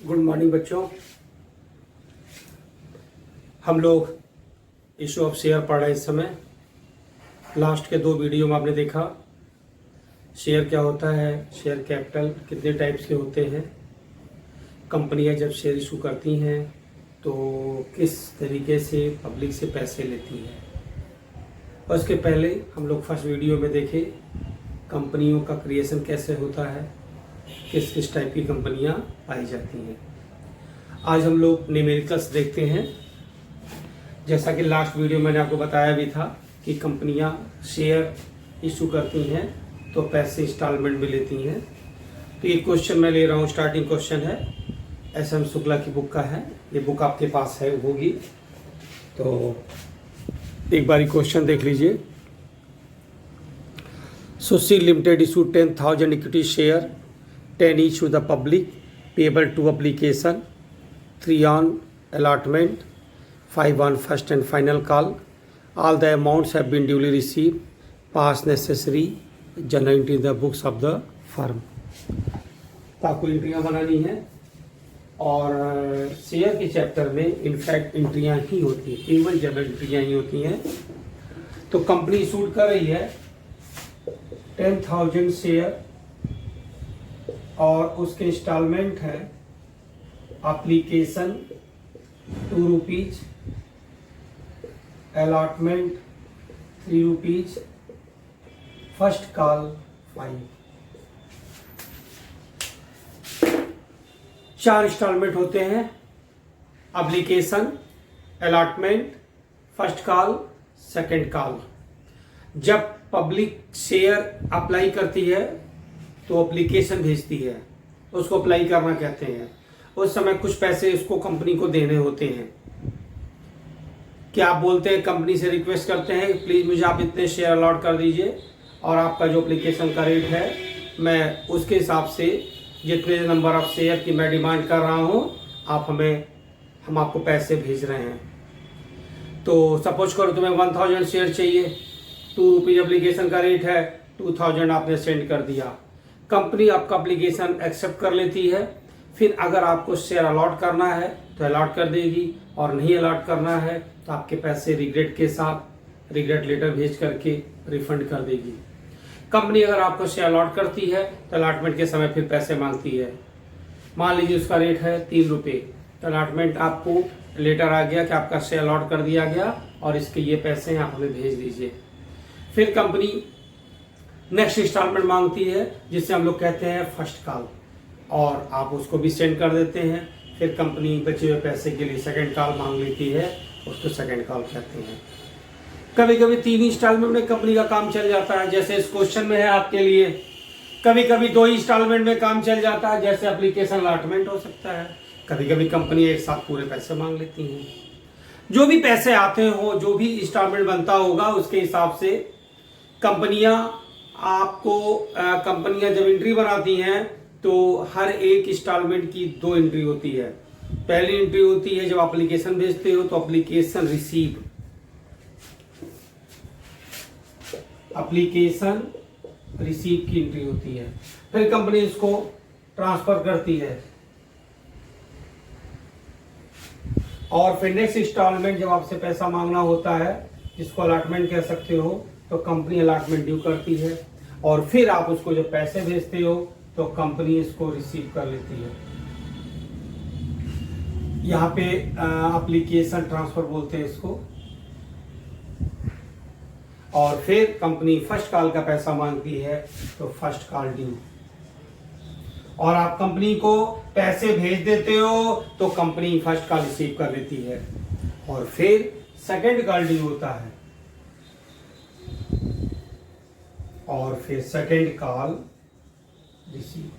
Good morning बच्चों। हम लोग इशू ऑफ शेयर पढ़ रहे हैं इस समय। लास्ट के 2 वीडियो में आपने देखा शेयर क्या होता है, शेयर कैपिटल कितने टाइप्स के होते हैं, कंपनियां जब शेयर इशू करती हैं तो किस तरीके से पब्लिक से पैसे लेती हैं। और उसके पहले हम लोग फर्स्ट वीडियो में देखे कंपनियों का क्रिएशन कैसे होता है, किस किस टाइप की कंपनियां पाई जाती हैं। आज हम लोग न्यूमेरिकल्स देखते हैं। जैसा कि लास्ट वीडियो मैंने आपको बताया भी था कि कंपनियां शेयर इशू करती हैं तो पैसे इंस्टॉलमेंट में लेती हैं। तो ये क्वेश्चन मैं ले रहा हूँ, स्टार्टिंग क्वेश्चन है, एस.एम. शुक्ला की बुक का है। ये बुक आपके पास है होगी तो एक बारी क्वेश्चन देख लीजिए। Sushi limited issue 10,000 equity share 10 each to the public payable to application 3 on allotment 5 on first and final call. All the amounts have been duly received. Pass necessary journal entry in the books of the firm. तो आपको एंट्रियाँ बनानी है और share के chapter में in fact एंट्रियाँ ही होती हैं, केवल जनरल एंट्रियाँ ही होती हैं। तो कंपनी इशू कर रही है 10,000 शेयर और उसके इंस्टॉलमेंट है application 2 rupees, allotment 3 rupees, first call 5। 4 instalment होते हैं, application, allotment, first call, second call. जब पब्लिक शेयर अप्लाई करती है तो एप्लीकेशन भेजती है, उसको अप्लाई करना कहते हैं। उस समय कुछ पैसे उसको कंपनी को देने होते हैं। क्या आप बोलते हैं, कंपनी से रिक्वेस्ट करते हैं प्लीज़ मुझे आप इतने शेयर अलॉट कर दीजिए और आपका जो एप्लीकेशन का रेट है मैं उसके हिसाब से जितने नंबर ऑफ शेयर की मैं डिमांड कर रहा हूँ हम आपको पैसे भेज रहे हैं। तो सपोज करो तुम्हें 1000 शेयर चाहिए, 2 रुपीज एप्लीकेशन का रेट है, 2000 आपने सेंड कर दिया। कंपनी आपका एप्लीकेशन एक्सेप्ट कर लेती है। फिर अगर आपको शेयर अलॉट करना है तो अलॉट कर देगी और नहीं अलॉट करना है तो आपके पैसे रिग्रेट के साथ रिग्रेट लेटर भेज करके रिफंड कर देगी। कंपनी अगर आपको शेयर अलॉट करती है तो अलॉटमेंट के समय फिर पैसे मांगती है। मान लीजिए उसका रेट है 3 रुपये, तो अलॉटमेंट आपको लेटर आ गया कि आपका शेयर अलॉट कर दिया गया और इसके ये पैसे आप हमें भेज दीजिए। फिर कंपनी नेक्स्ट इंस्टॉलमेंट मांगती है जिससे हम लोग कहते हैं फर्स्ट कॉल, और आप उसको भी सेंड कर देते हैं। फिर कंपनी बचे हुए पैसे के लिए सेकंड कॉल मांग लेती है, उसको सेकंड कॉल कहते हैं। कभी कभी 3 इंस्टॉलमेंट में कंपनी का काम चल जाता है, जैसे इस क्वेश्चन में है आपके लिए। कभी कभी 2 इंस्टॉलमेंट में काम चल जाता है, जैसे एप्लीकेशन अलॉटमेंट हो सकता है। कभी कभी कंपनी एक साथ पूरे पैसे मांग लेती हैं। जो भी पैसे आते हो, जो भी इंस्टॉलमेंट बनता होगा उसके हिसाब से कंपनियां जब एंट्री बनाती हैं तो हर एक इंस्टॉलमेंट की 2 एंट्री होती है। पहली एंट्री होती है जब एप्लीकेशन भेजते हो तो एप्लीकेशन रिसीव की एंट्री होती है। फिर कंपनी इसको ट्रांसफर करती है और फिर नेक्स्ट इंस्टॉलमेंट जब आपसे पैसा मांगना होता है, जिसको अलॉटमेंट कह सकते हो, तो कंपनी अलॉटमेंट ड्यू करती है और फिर आप उसको जब पैसे भेजते हो तो कंपनी इसको रिसीव कर लेती है। यहाँ पे एप्लीकेशन ट्रांसफर बोलते हैं इसको। और फिर कंपनी फर्स्ट कॉल का पैसा मांगती है तो फर्स्ट कॉल ड्यू, और आप कंपनी को पैसे भेज देते हो तो कंपनी फर्स्ट कॉल रिसीव कर लेती है और फिर सेकंड कॉल ड्यू होता है और फिर सेकंड कॉल रिसीव।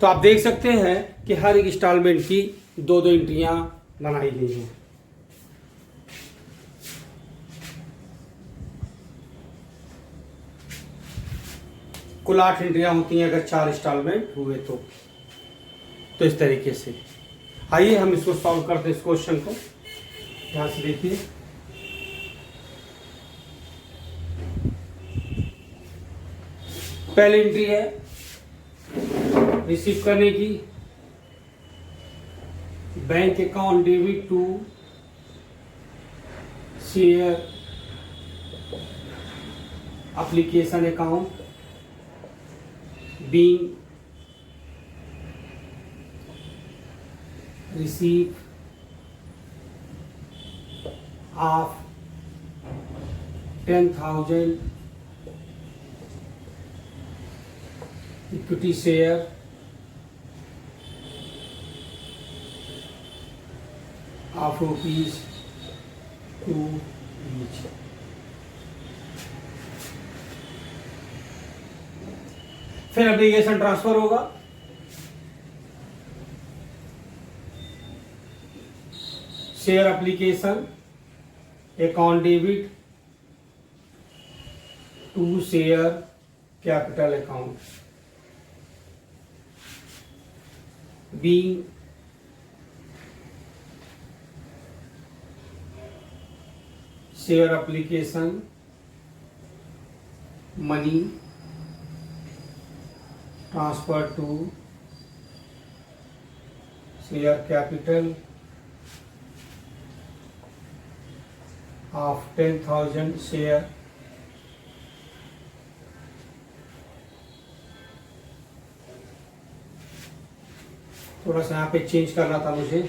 तो आप देख सकते हैं कि हर एक इंस्टॉलमेंट की 2 एंट्रियां बनाई गई हैं। कुल 8 एंट्रियां होती हैं अगर 4 इंस्टॉलमेंट हुए तो इस तरीके से। आइए हम इसको सॉल्व करते हैं, इस क्वेश्चन को ध्यान से देखिए। पहली एंट्री है रिसीव करने की, bank account debit to share application account being receipt of 10,000 equity share of rupees 2 each. फिर एप्लीकेशन ट्रांसफर होगा। Share application account debit to share capital account being share application money transfer to share capital of 10,000 share थोड़ा सा यहाँ पे change करना था मुझे।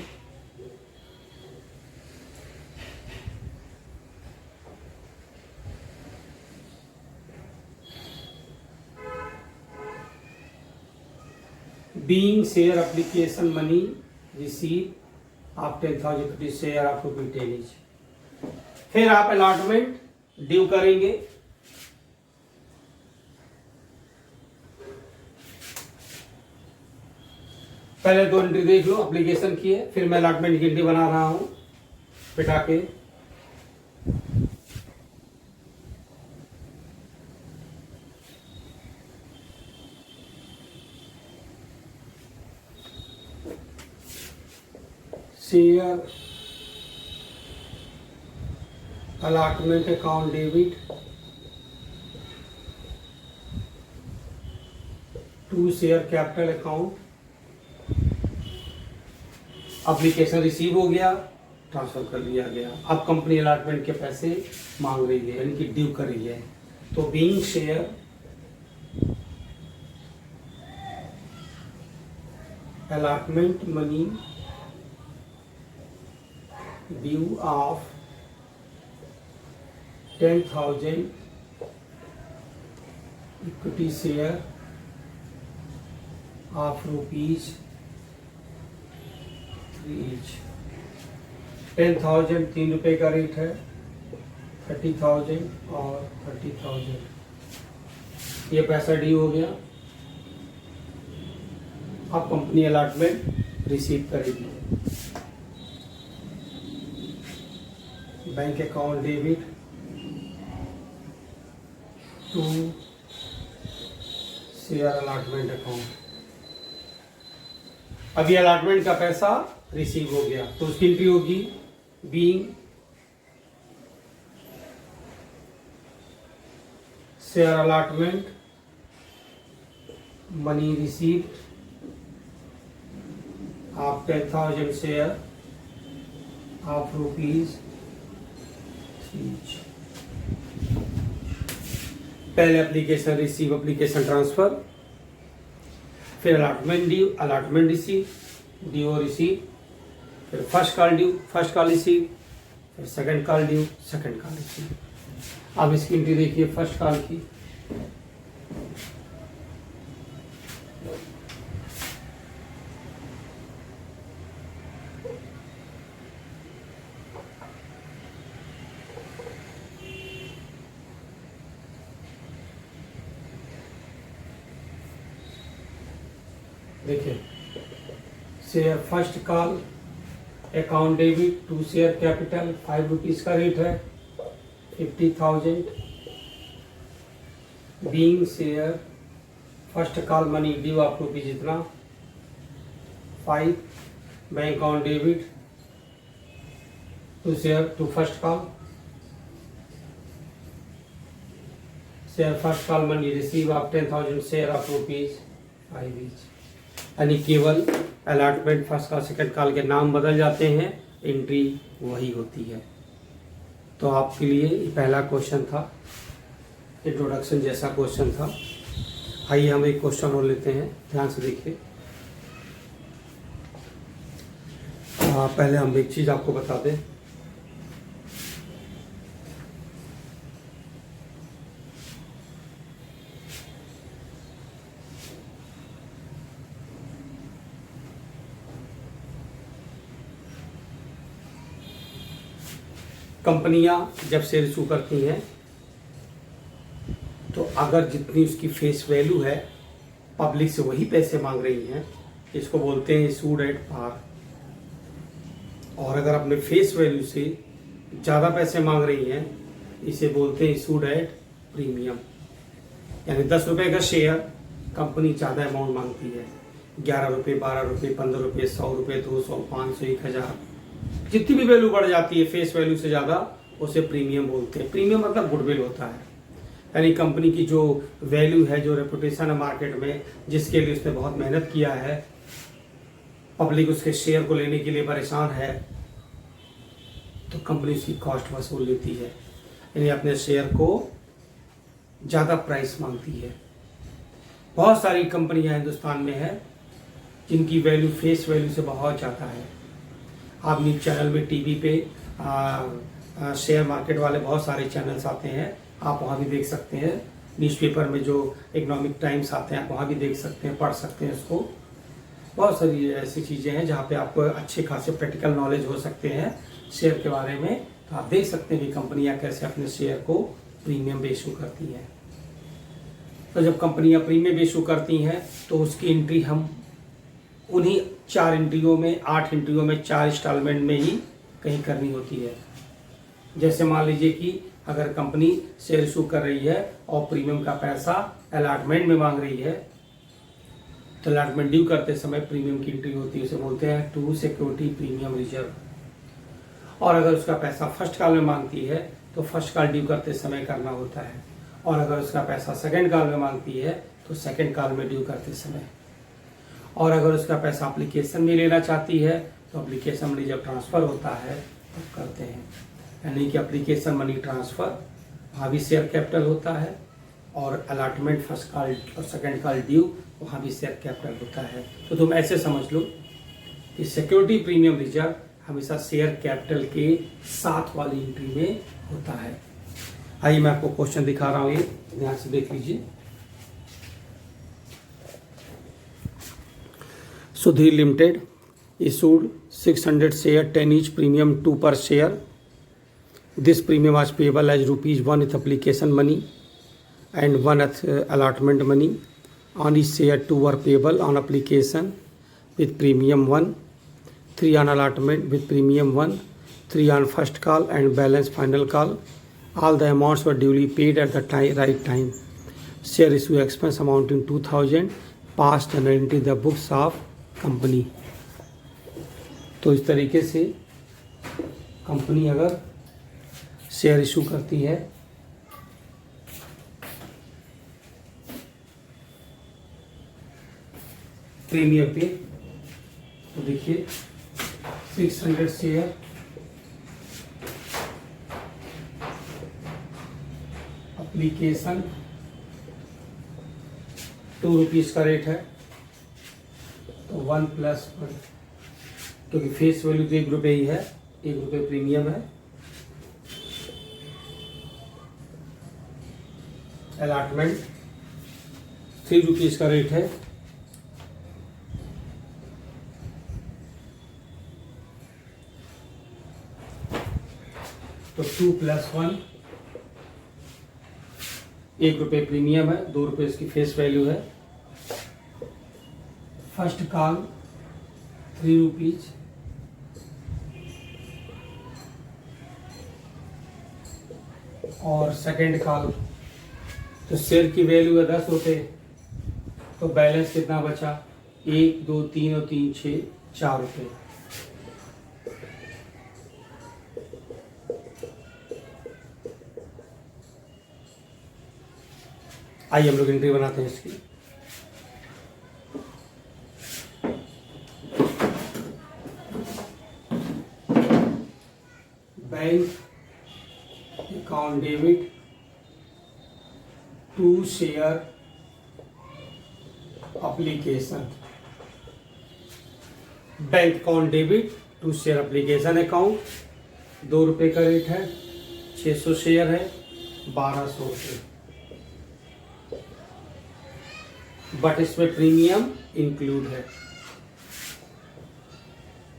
Being share application money received of 10,000 equity share of rupees 10 each. फिर आप अलॉटमेंट ड्यू करेंगे। पहले 2 एंट्री देख लो एप्लीकेशन की है, फिर मैं अलॉटमेंट की एंट्री बना रहा हूं बिठा के। Share allotment account debit to share capital account. Application receive हो गया, ट्रांसफर कर लिया गया। अब कंपनी अलॉटमेंट के पैसे मांग रही है, यानी कि ड्यू कर रही है। तो being share allotment money due of 10,000 equity share of rupees 3 each। 10,000 ₹3 का रेट है, 30,000 और 30,000 ये पैसा ड्यू हो गया। अब कंपनी अलॉटमेंट रिसीव करेगी। Bank account debit to share allotment account. अभी अलॉटमेंट का पैसा रिसीव हो गया तो उसकी एंट्री होगी being share allotment money received of 10,000 share of rupees पहले एप्लीकेशन रिसीव, एप्लीकेशन ट्रांसफर, फिर allotment due, allotment receive, due receive, फिर first call due, first call receive, फिर second call due, second call receive. अब इसकी entry देखिए first call की। देखिए share first call account debit to share capital 5 rupees का rate है, 50,000 being share first call money due of rupees इतना 5। Bank account debit to share to first call share first call money receive of 10,000 share of rupees 5 each। यानी केवल allotment first call second call के नाम बदल जाते हैं, entry वही होती है। तो आपके लिए ये पहला क्वेश्चन था, इंट्रोडक्शन जैसा क्वेश्चन था। आइए हम एक क्वेश्चन और लेते हैं, ध्यान से देखिए। पहले हम एक चीज़ आपको बता दें, कंपनियां जब शेयर इशू करती हैं तो अगर जितनी उसकी फेस वैल्यू है पब्लिक से वही पैसे मांग रही हैं, इसको बोलते हैं इशूड एट पार। और अगर अपने फेस वैल्यू से ज़्यादा पैसे मांग रही हैं, इसे बोलते हैं इशूड एट प्रीमियम। यानी 10 रुपये का शेयर कंपनी ज़्यादा अमाउंट मांगती है, 11 रुपये, 12 रुपये, 15 रुपये, 100 रुपये, 200, 500, 1000, जितनी भी वैल्यू बढ़ जाती है फेस वैल्यू से ज़्यादा, उसे प्रीमियम बोलते हैं। प्रीमियम मतलब गुडविल होता है, यानी कंपनी की जो वैल्यू है, जो रेपुटेशन है मार्केट में, जिसके लिए उसने बहुत मेहनत किया है, पब्लिक उसके शेयर को लेने के लिए परेशान है, तो कंपनी उसकी कॉस्ट वसूल लेती है, यानी अपने शेयर को ज़्यादा प्राइस मांगती है। बहुत सारी कंपनियां हिंदुस्तान में है जिनकी वैल्यू फेस वैल्यू से बहुत ज़्यादा है। आप न्यूज़ चैनल में, टीवी पे शेयर मार्केट वाले बहुत सारे चैनल्स आते हैं, आप वहाँ भी देख सकते हैं। न्यूज़पेपर में जो इकोनॉमिक टाइम्स आते हैं, आप वहाँ भी देख सकते हैं, पढ़ सकते हैं उसको। बहुत सारी ऐसी चीज़ें हैं जहाँ पे आपको अच्छे खासे प्रैक्टिकल नॉलेज हो सकते हैं शेयर के बारे में। तो आप देख सकते हैं कि कंपनियाँ कैसे अपने शेयर को प्रीमियम पे इशू करती हैं। तो जब कंपनियाँ प्रीमियम इशू करती हैं तो उसकी एंट्री हम उन्हीं 4 एंट्रियों में, 8 एंट्रियों में, 4 इंस्टॉलमेंट में ही कहीं करनी होती है। जैसे मान लीजिए कि अगर कंपनी शेयर इशू कर रही है और प्रीमियम का पैसा अलॉटमेंट में मांग रही है, तो अलॉटमेंट ड्यू करते समय प्रीमियम की एंट्री होती है, उसे बोलते हैं टू सिक्योरिटी प्रीमियम रिजर्व। और अगर उसका पैसा फर्स्ट कॉल में मांगती है तो फर्स्ट कॉल ड्यू करते समय करना होता है। और अगर उसका पैसा सेकेंड कॉल में मांगती है तो सेकेंड कॉल में ड्यू करते समय। और अगर उसका पैसा एप्लीकेशन में लेना चाहती है तो एप्लीकेशन मनी जब ट्रांसफ़र होता है तब करते हैं। यानी कि एप्लीकेशन मनी ट्रांसफ़र वहाँ भी शेयर कैपिटल होता है, और अलॉटमेंट फर्स्ट कॉल और सेकेंड कॉल ड्यू वहाँ भी शेयर कैपिटल होता है। तो तुम ऐसे समझ लो कि सिक्योरिटी प्रीमियम रिजर्व हमेशा शेयर कैपिटल के साथ वाली एंट्री में होता है। आइए मैं आपको क्वेश्चन दिखा रहा हूँ, ये ध्यान से देख लीजिए। Sudhir limited issued 600 share 10 each premium 2 per share. This premium was payable as ₹1 with application money and 1 with allotment money. On each share 2 were payable on application with premium 1, 3 on allotment with premium 1, 3 on first call and balance final call. All the amounts were duly paid at the right time. Share issue expense amounting 2000 passed and into the books of company. तो इस तरीके से company अगर share issue करती है premium पे, तो देखिए 600 शेयर एप्लीकेशन ₹2 का रेट है, तो 1+1, क्योंकि फेस वैल्यू तो ₹1 ही है, ₹1 प्रीमियम है। अलॉटमेंट ₹3 का रेट है, तो 2+1, ₹1 प्रीमियम है, ₹2 इसकी फेस वैल्यू है। फर्स्ट कॉल ₹3 और सेकेंड कॉल, तो शेयर की वैल्यू है ₹10, तो बैलेंस कितना बचा? 1, 2, 3 और 3, 6, ₹4। आइए हम लोग एंट्री बनाते हैं इसकी। Bank account debit to share application. Bank account debit to share application account, 2 रुपये का रेट है, 600 शेयर है, 1200 रुपये, बट इसमें प्रीमियम इंक्लूड है।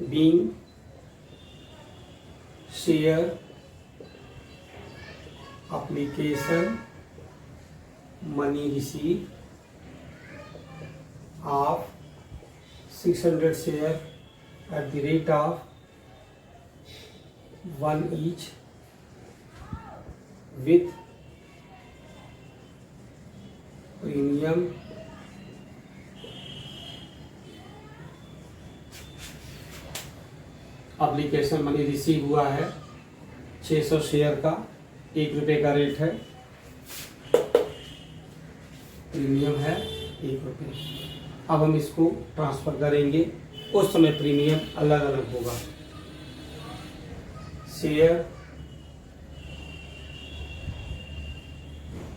Being share application money receive of 600 share at the rate of 1 each with premium application money receive हुआ है 600 share का, 1 रुपये का रेट है, प्रीमियम है 1 रुपये। अब हम इसको ट्रांसफर करेंगे, उस समय प्रीमियम अलग अलग होगा। Share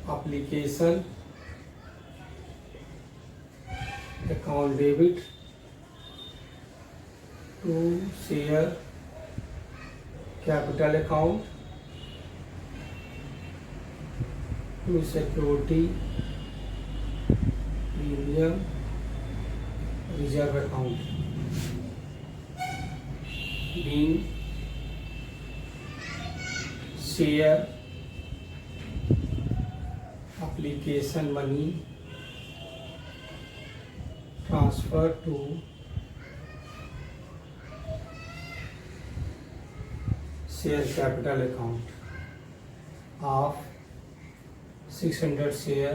application account debit to share capital account to security premium reserve account. Being share application money transfer to share capital account of 600 share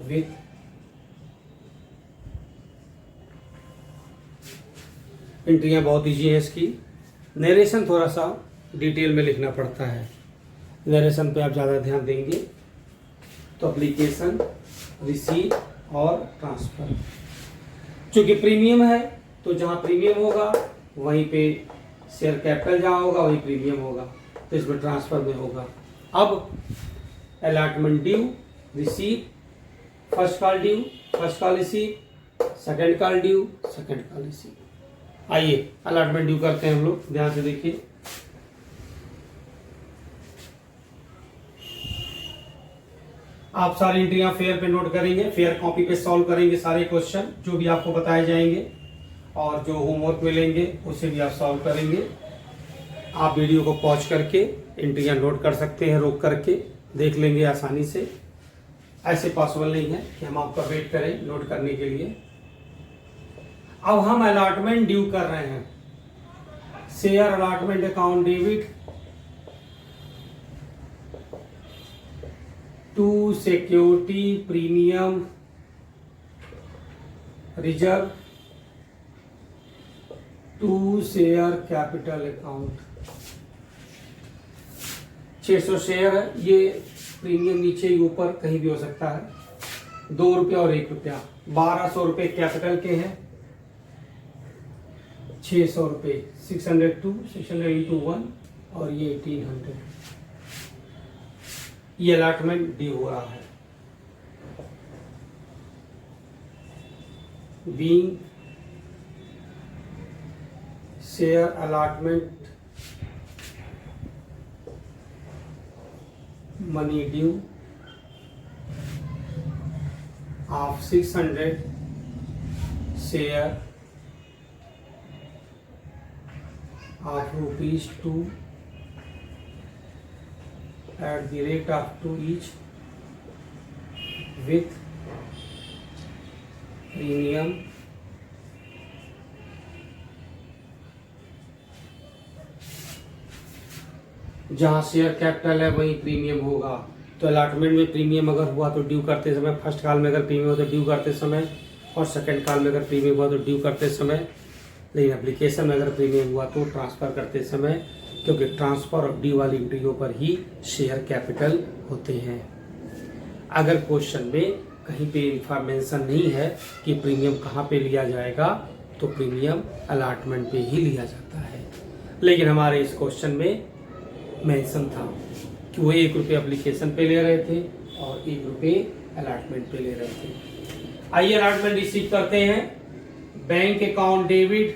with एंट्रियाँ बहुत ईजी है इसकी। नरेशन थोड़ा सा डिटेल में लिखना पड़ता है, नरेशन पे आप ज़्यादा ध्यान देंगे तो एप्लीकेशन, रिसीट और ट्रांसफ़र। चूँकि प्रीमियम है तो जहाँ प्रीमियम होगा वहीं पे शेयर कैपिटल जहाँ होगा वहीं प्रीमियम होगा, तो इसमें ट्रांसफ़र में होगा। अब allotment due receive, first call due, first call receive, second call due, second call receive. आइए अलॉटमेंट ड्यू करते हैं हम लोग, ध्यान से देखिए। आप सारी एंट्रियां फेयर पे नोट करेंगे, फेयर कॉपी पे सॉल्व करेंगे सारे क्वेश्चन जो भी आपको बताए जाएंगे, और जो होमवर्क मिलेंगे उसे भी आप सॉल्व करेंगे। आप वीडियो को पॉज करके एंट्रियां नोट कर सकते हैं, रोक करके देख लेंगे आसानी से। ऐसे पॉसिबल नहीं है कि हम आपका वेट करें नोट करने के लिए। अब हम अलॉटमेंट ड्यू कर रहे हैं। Share allotment account debit to security premium reserve to share capital account. 600 share है, ये प्रीमियम नीचे ही ऊपर कहीं भी हो सकता है। 2 रुपया और 1 रुपया, 1200 रुपये कैपिटल के हैं, 600 रुपये 600 इंटू 1 और ये 1800। ये अलॉटमेंट ड्यू हो रहा है। Being share allotment money due of 600 share of ₹2 at the rate of 2 each with premium जहाँ शेयर कैपिटल है वहीं प्रीमियम होगा। तो अलॉटमेंट में प्रीमियम अगर हुआ तो ड्यू करते समय, फर्स्ट कॉल में अगर प्रीमियम हुआ तो ड्यू करते समय, और सेकंड कॉल में अगर प्रीमियम हुआ तो ड्यू करते समय। लेकिन एप्लीकेशन में अगर प्रीमियम हुआ तो ट्रांसफ़र करते समय, क्योंकि ट्रांसफ़र और ड्यू वाली एंट्रियों पर ही शेयर कैपिटल होते हैं। अगर क्वेश्चन में कहीं पे इंफॉर्मेशन नहीं है कि प्रीमियम कहाँ पे लिया जाएगा, तो प्रीमियम अलॉटमेंट पे ही लिया जाता है। लेकिन हमारे इस क्वेश्चन में मेंशन था कि वो 1 रुपये एप्लीकेशन पे ले रहे थे और 1 रुपये अलॉटमेंट पे ले रहे थे। आइए अलॉटमेंट रिसीव करते हैं। Bank account debit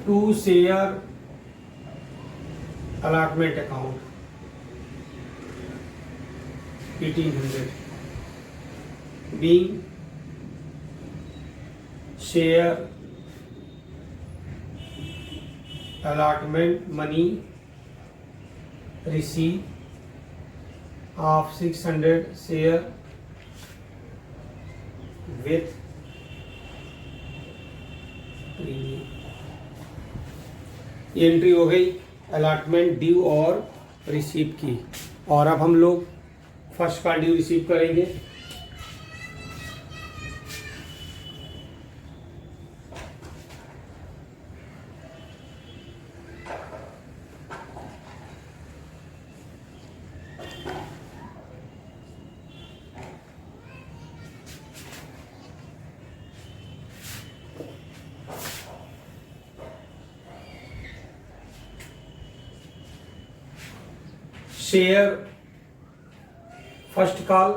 to share allotment account 1800 being share allotment money receipt of 600 share with premium। ये एंट्री हो गई अलॉटमेंट ड्यू और रिसीव की। और अब हम लोग फर्स्ट का ड्यू रिसीव करेंगे। Share first call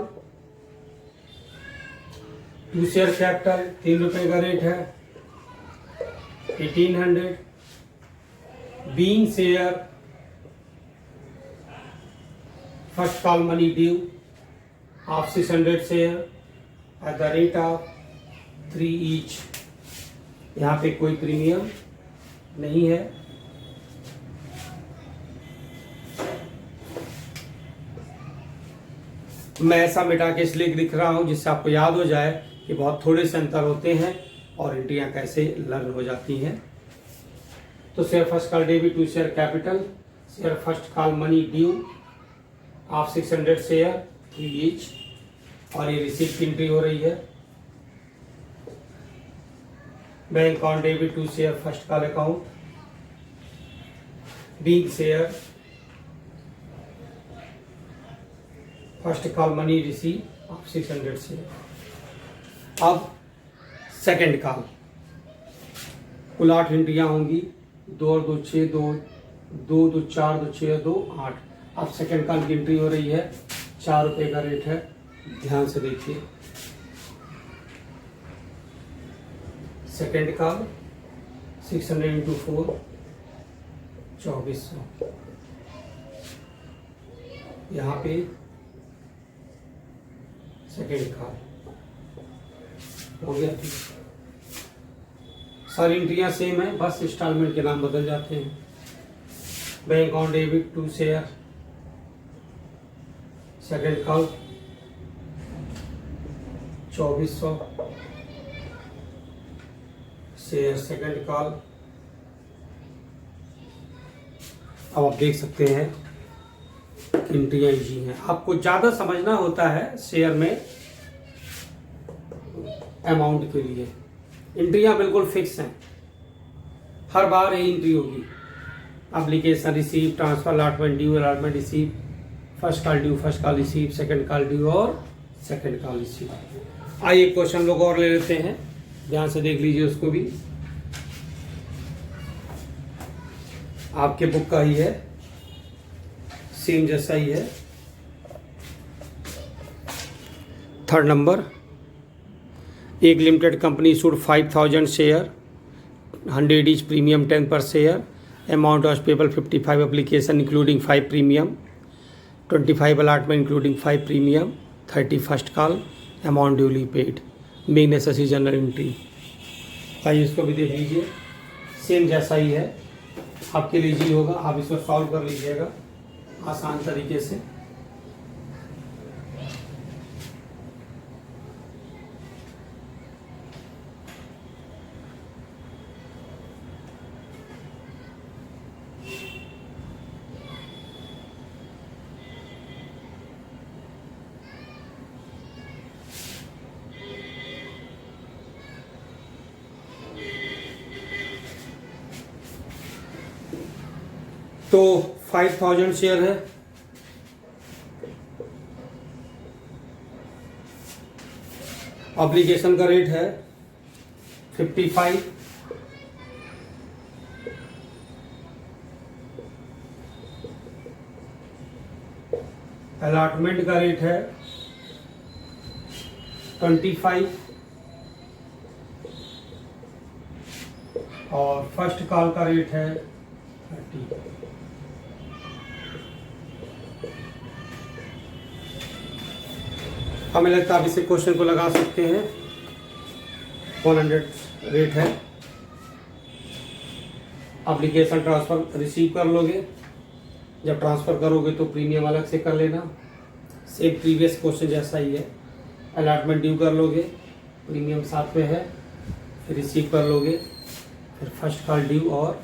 to share capital 3 रुपए का रेट है 1800। Being share first call money due of 600 share at the rate of 3 each. यहाँ पे कोई प्रीमियम नहीं है। मैं ऐसा मिटा के इसलिए लिख रहा हूं जिससे आपको याद हो जाए कि बहुत थोड़े से अंतर होते हैं और एंट्रियां कैसे लर्न हो जाती हैं। तो share first call debit to share capital, share first call money due of 600 share 3 each, और ये रिसीप्ट की एंट्री हो रही है। Bank account debit to share first call account being share first call money receive of 600 share. अब second call कुल 8 एंट्रियां होंगी, 2 और 2 6, 2 2 2 4 2 6 2 8। अब सेकंड कॉल की एंट्री हो रही है, 4 रुपए का रेट है। ध्यान से देखिए, सेकंड कॉल 600 इंटू 4 2400। यहाँ पे सेकेंड कॉल हो गया। ठीक, सारी एंट्रियां सेम है, बस इंस्टॉलमेंट के नाम बदल जाते हैं। Bank account debit to share second call 2400 share second call. अब आप देख सकते हैं एंट्रियां इजी हैं। आपको ज़्यादा समझना होता है शेयर में अमाउंट के लिए। एंट्रियां बिल्कुल फिक्स हैं, हर बार यही एंट्री होगी। Application receive, transfer, allotment due, allotment receive, first call due, first call receive, second call due और सेकंड कॉल रिसीव। आइए क्वेश्चन लोग और ले लेते हैं, ध्यान से देख लीजिए उसको भी। आपके बुक का ही है, सेम जैसा ही है। 3rd नंबर, एक limited company issued 5000 share 100 each, premium 10 पर share, amount of payable 55 application including 5 premium, 25 allotment including 5 premium, 30 first call, amount duly paid, make necessary general entry. आइए इसको भी देख लीजिए, सेम जैसा ही है, आपके लिए इजी होगा। आप इसको सॉल्व कर लीजिएगा आसान तरीके से। तो 5000 शेयर है, ऑब्लिगेशन का रेट है 55, अलॉटमेंट का रेट है 25 और फर्स्ट कॉल का रेट है 30। हमें लगता है आप इसे क्वेश्चन को लगा सकते हैं। 100 रेट है। एप्लीकेशन ट्रांसफ़र रिसीव कर लोगे, जब ट्रांसफ़र करोगे तो प्रीमियम अलग से कर लेना, सेम प्रीवियस क्वेश्चन जैसा ही है। अलॉटमेंट ड्यू कर लोगे, प्रीमियम साथ में है, फिर रिसीव कर लोगे, फिर फर्स्ट कॉल ड्यू और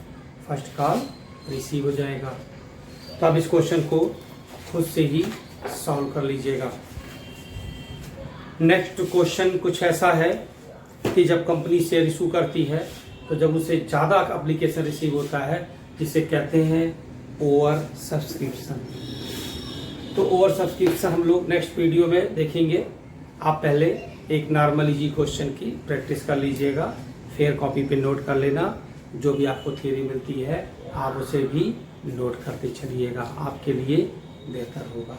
फर्स्ट कॉल रिसीव हो जाएगा। तो अब इस क्वेश्चन को खुद से ही सॉल्व कर लीजिएगा। नेक्स्ट क्वेश्चन कुछ ऐसा है कि जब कंपनी शेयर इशू करती है तो जब उसे ज़्यादा एप्लीकेशन रिसीव होता है जिसे कहते हैं ओवर सब्सक्रिप्शन। तो ओवर सब्सक्रिप्शन हम लोग नेक्स्ट वीडियो में देखेंगे। आप पहले एक नॉर्मल इजी क्वेश्चन की प्रैक्टिस कर लीजिएगा, फिर कॉपी पे नोट कर लेना। जो भी आपको थ्योरी मिलती है आप उसे भी नोट करते चलिएगा, आपके लिए बेहतर होगा।